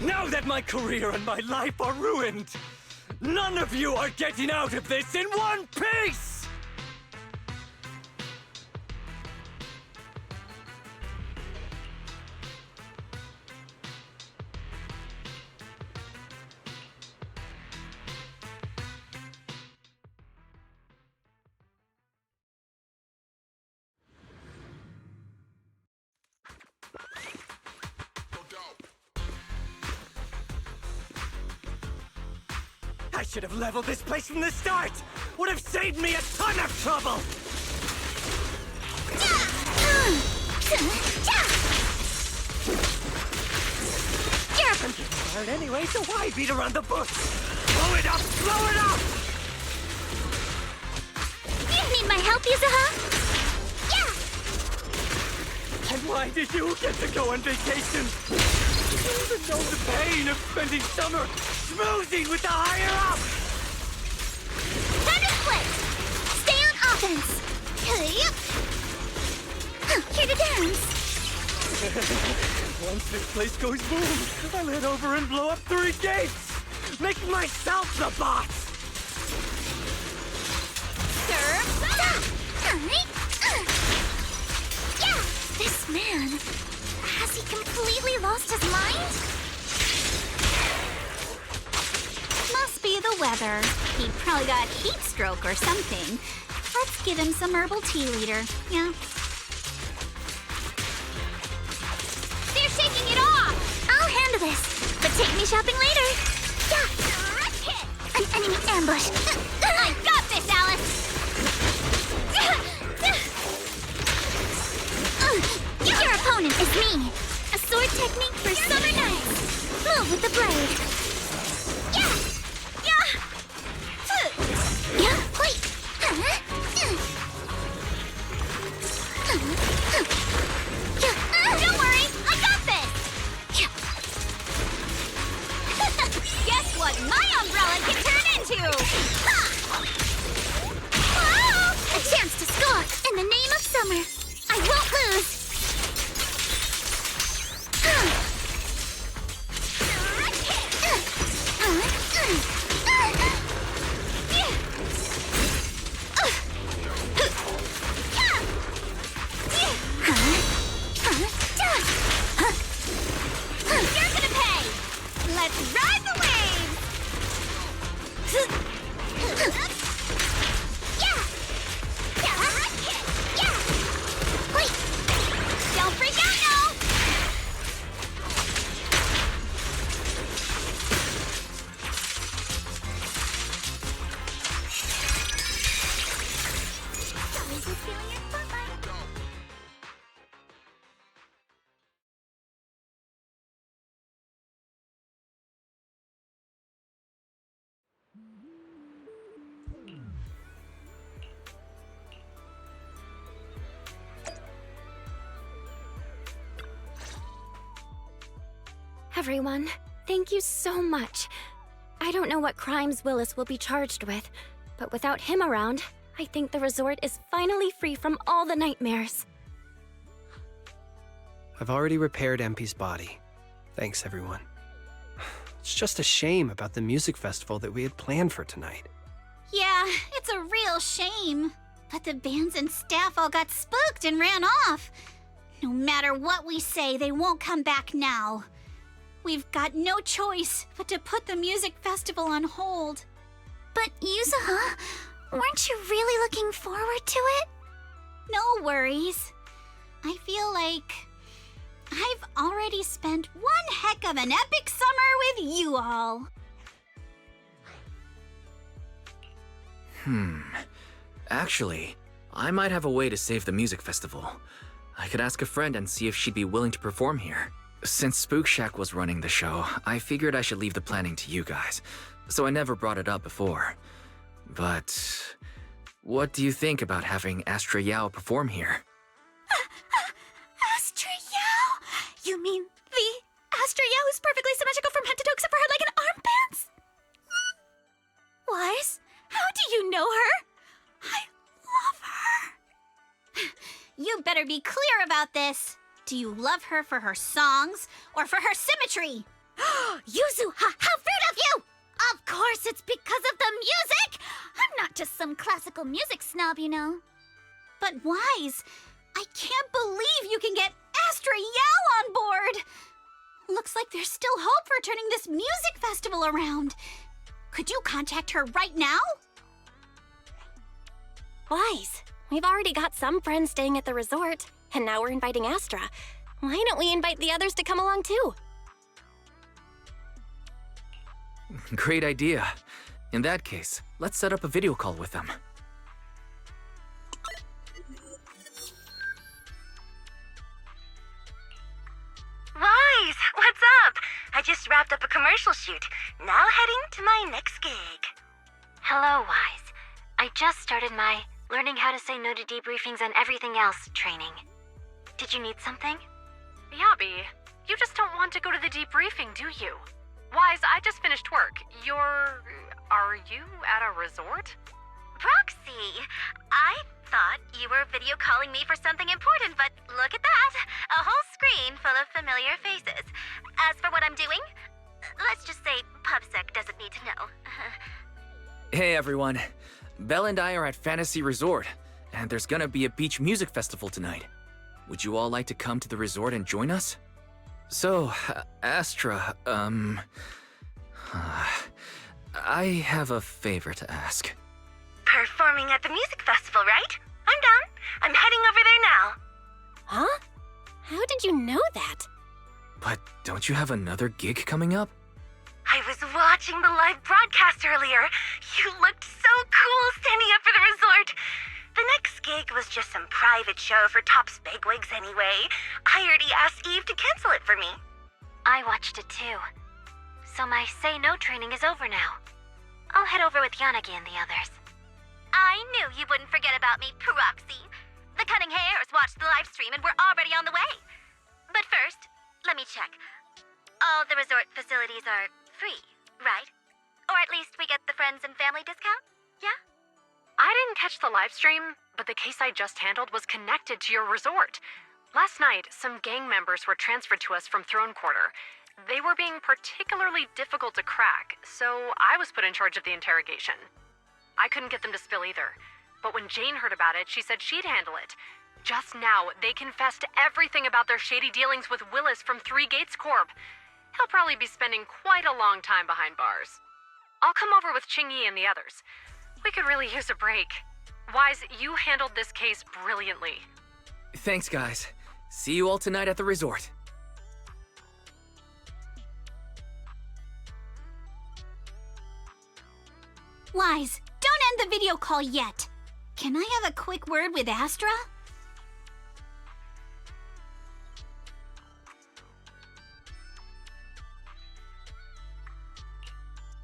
Now that my career and my life are ruined, none of you are getting out of this in one piece! I should have leveled this place from the start! Would have saved me a ton of trouble! I'm getting tired anyway, so why beat around the bush? Blow it up! Blow it up!
You need my help, Yuzuha? Yeah!
And why did you get to go on vacation? You don't even know the pain of spending summer schmoozing with the higher-up!
Time to split! Stay on offense! Here to dance!
Once this place goes boom, I'll head over and blow up 3 gates! Make myself the boss!
Yeah! This man... has he completely lost his mind?
Must be the weather. He probably got heat stroke or something. Let's give him some herbal tea leader. Yeah.
They're shaking it off! I'll handle this, but take me shopping later. Yeah! An enemy ambush. I got this, Alice! Your opponent is me. A sword technique for summer nights. Move with the blade. Yeah! Yeah! Yeah, wait! Don't worry, I got this!
Guess what my umbrella can turn into?
Whoa! A chance to score in the name of summer. I won't lose.
Everyone, thank you so much. I don't know what crimes Willis will be charged with, but without him around, I think the resort is finally free from all the nightmares.
I've already repaired MP's body. Thanks, everyone. It's just a shame about the music festival that we had planned for tonight.
Yeah, it's a real shame. But the bands and staff all got spooked and ran off. No matter what we say, they won't come back now. We've got no choice but to put the music festival on hold.
But Yuzuha, weren't you really looking forward to it?
No worries. I feel like I've already spent one heck of an epic summer with you all.
Actually, I might have a way to save the music festival. I could ask a friend and see if she'd be willing to perform here. Since Spook Shack was running the show, I figured I should leave the planning to you guys, so I never brought it up before. But what do you think about having Astra Yao perform here?
Astra Yao? You mean the Astra Yao who's perfectly symmetrical from head to toe except for her leg and armbands? Wise, how do you know her? I love her.
You better be clear about this. Do you love her for her songs or for her symmetry?
Yuzuha, how rude of you! Of course it's because of the music! I'm not just some classical music snob, you know.
But Wise, I can't believe you can get Astra Yao on board! Looks like there's still hope for turning this music festival around. Could you contact her right now?
Wise, we've already got some friends staying at the resort, and now we're inviting Astra. Why don't we invite the others to come along too?
Great idea. In that case, let's set up a video call with them.
Wise, what's up? I just wrapped up a commercial shoot. Now heading to my next gig.
Hello, Wise. I just started my learning how to say no to debriefings and everything else training. Did you need something?
Yabi, you just don't want to go to the debriefing, do you? Wise, I just finished work. Are you at a resort?
Proxy, I thought you were video calling me for something important, but look at that! A whole screen full of familiar faces. As for what I'm doing, let's just say PubSec doesn't need to know.
Hey everyone, Belle and I are at Fantasy Resort, and there's gonna be a beach music festival tonight. Would you all like to come to the resort and join us? So, Astra, I have a favor to ask.
Performing at the music festival, right? I'm down. I'm heading over there now.
Huh? How did you know that?
But don't you have another gig coming up?
I was watching the live broadcast earlier. You looked so cool standing up for the resort. The next gig was just some private show for Topps bigwigs anyway. I already asked Eve to cancel it for me.
I watched it too. So my say no training is over now. I'll head over with Yanagi and the others.
I knew you wouldn't forget about me, Proxy. The Cunning Hares watched the live stream and we're already on the way. But first, let me check. All the resort facilities are free, right? Or at least we get the friends and family discount? Yeah?
I didn't catch the live stream, but the case I just handled was connected to your resort. Last night, some gang members were transferred to us from Throne Quarter. They were being particularly difficult to crack, so I was put in charge of the interrogation. I couldn't get them to spill either, but when Jane heard about it, she said she'd handle it. Just now, they confessed everything about their shady dealings with Willis from Three Gates Corp. He'll probably be spending quite a long time behind bars. I'll come over with Qingyi and the others. We could really use a break. Wise, you handled this case brilliantly.
Thanks, guys. See you all tonight at the resort.
Wise, don't end the video call yet. Can I have a quick word with Astra?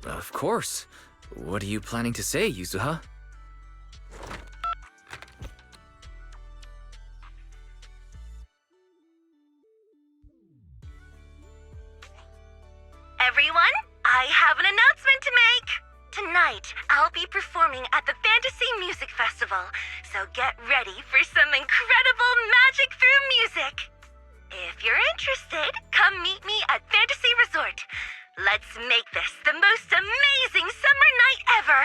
Of course. What are you planning to say, Yuzuha?
everyone! I have an announcement to make! Tonight, I'll be performing at the Fantasy Music Festival, so get ready for some incredible magic through music! If you're interested, come meet me at Fantasy Resort. Let's make this the most amazing summer night ever!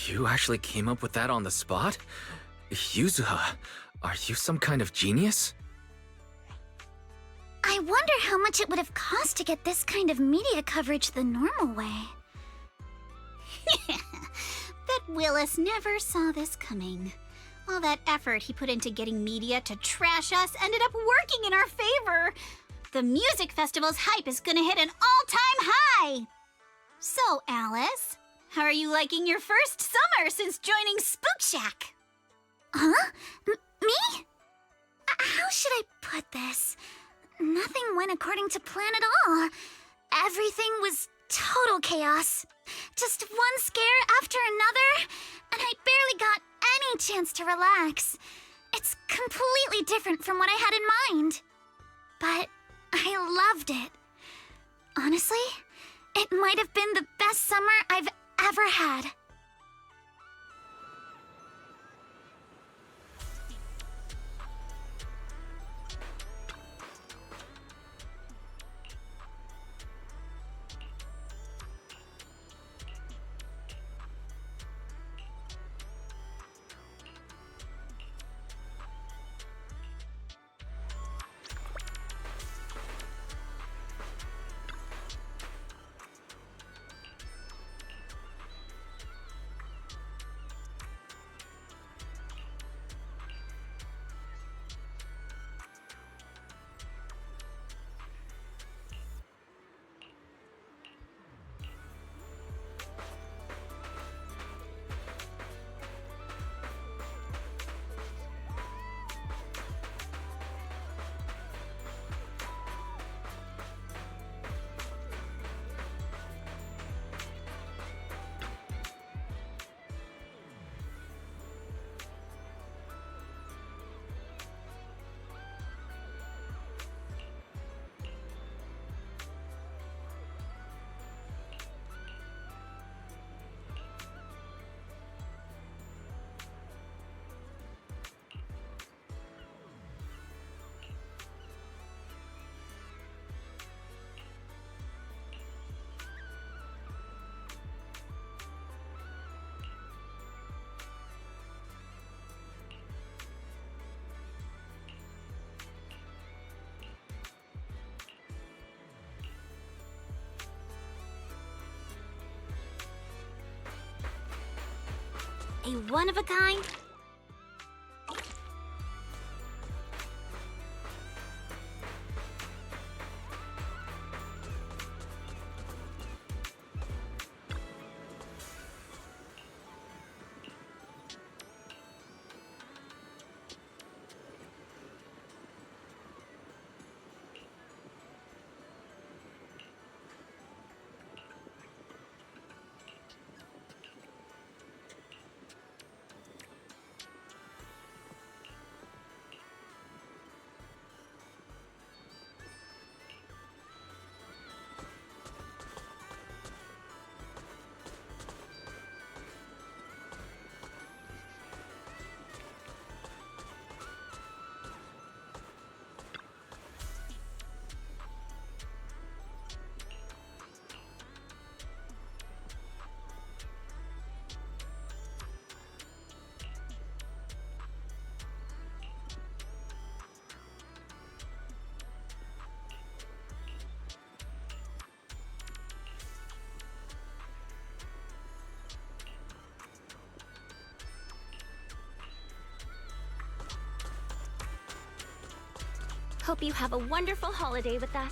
You actually came up with that on the spot? Yuzuha, are you some kind of genius?
I wonder how much it would have cost to get this kind of media coverage the normal way.
Bet Willis never saw this coming. All that effort he put into getting media to trash us ended up working in our favor. The music festival's hype is gonna hit an all-time high! So, Alice, how are you liking your first summer since joining Spook Shack?
Huh? Me? How should I put this? Nothing went according to plan at all. Everything was total chaos. Just one scare after another, and I barely got any chance to relax. It's completely different from what I had in mind. But I loved it. Honestly, it might have been the best summer I've ever had.
A one-of-a-kind?
Hope you have a wonderful holiday with us.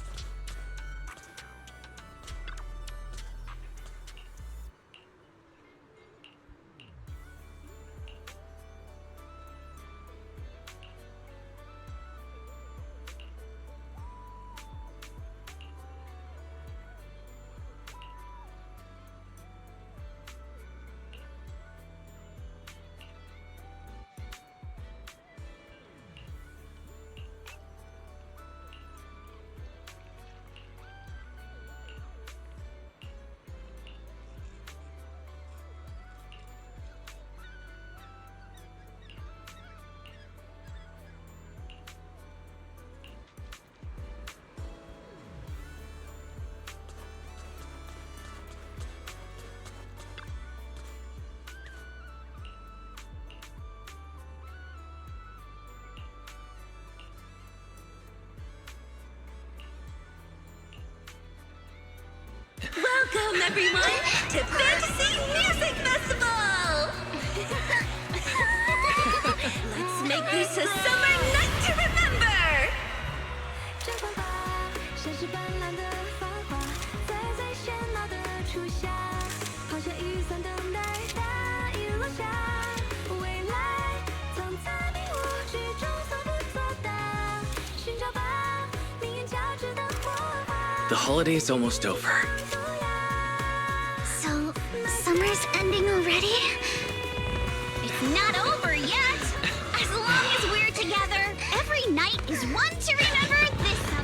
Welcome, everyone, to Fantasy Music Festival! Let's make this a summer night to remember!
The holiday's almost over.
So, summer's ending already?
It's not over yet! As long as we're together, every night is one to remember this summer.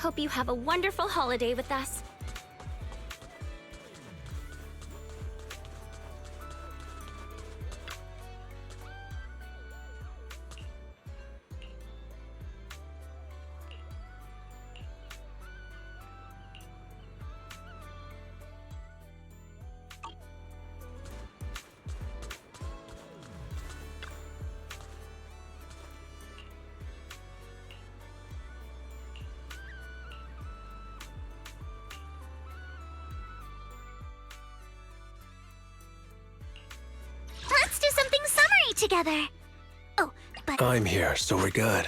Hope you have a wonderful holiday with us.
Let's do something summery together. Oh, but
I'm here, so we're good.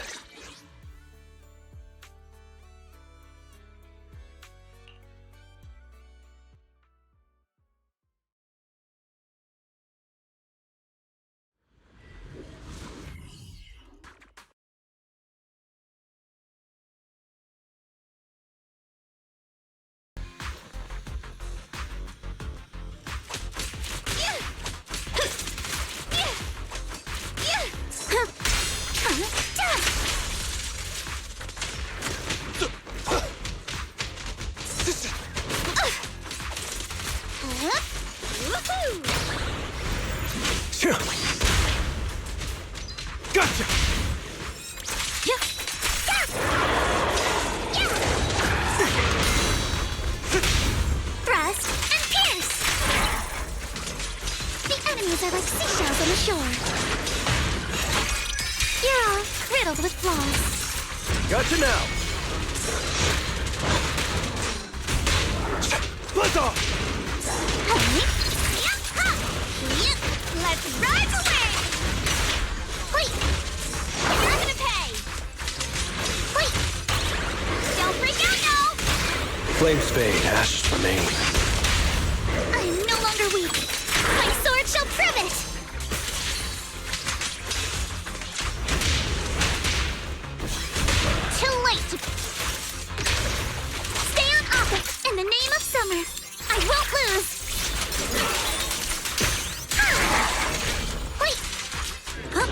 Gotcha!
thrust and pierce. The enemies are like seashells on the shore. You're all riddled with flaws.
Gotcha now! Blast off!
Let's ride away! Wait! You're not gonna pay! Wait! Don't freak out now!
Flames fade, ashes remain.
I am no longer weak. My sword shall prove it! Too late! Stay on offense in the name of summer. I won't lose! Wait! Huh?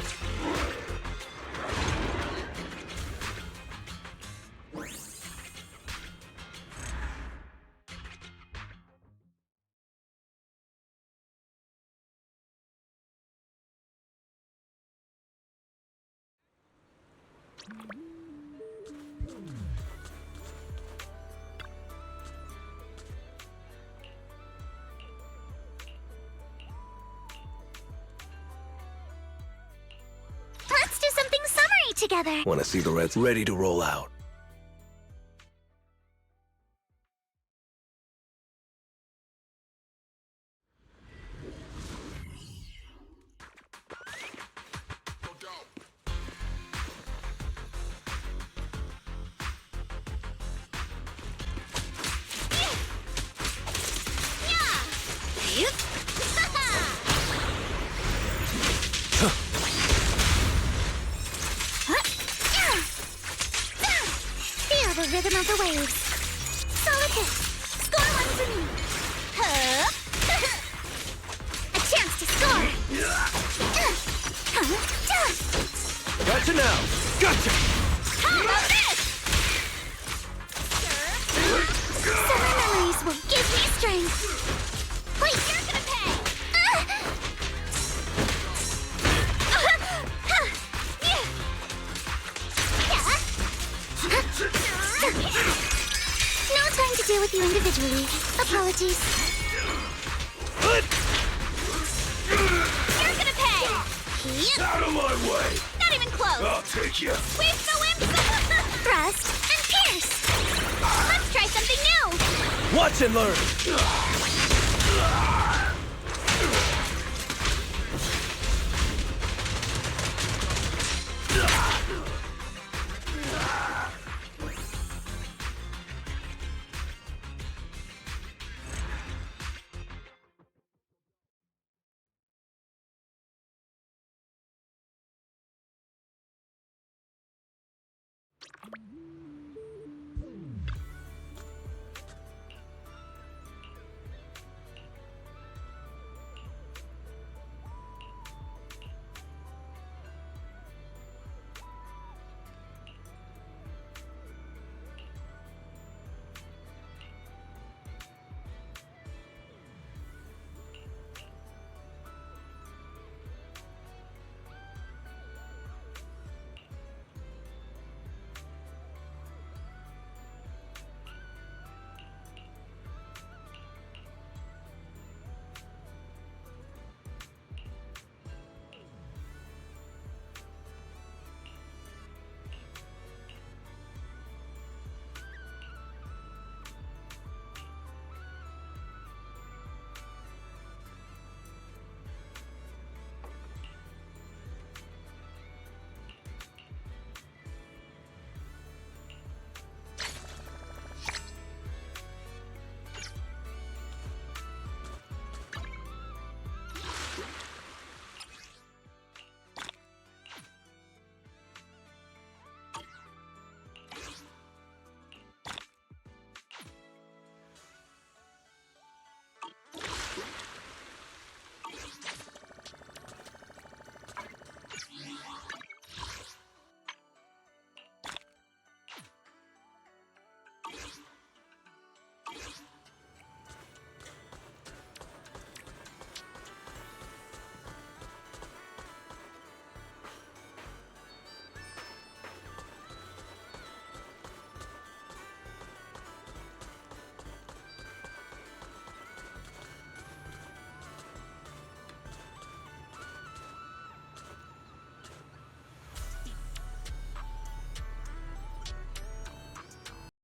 Let's do something summery together.
Want to see the Reds ready to roll out.
Feel the rhythm of the waves. Solid hit. Score one for me. Huh? A chance to score.
Gotcha now! Gotcha!
How about this? Summer memories will give me strength. Wait, you're gonna pay. No time to deal with you individually. Apologies. You're gonna pay!
Out of my way!
Not even close!
I'll take you!
We've no thrust and pierce! Let's try something new!
Watch and learn!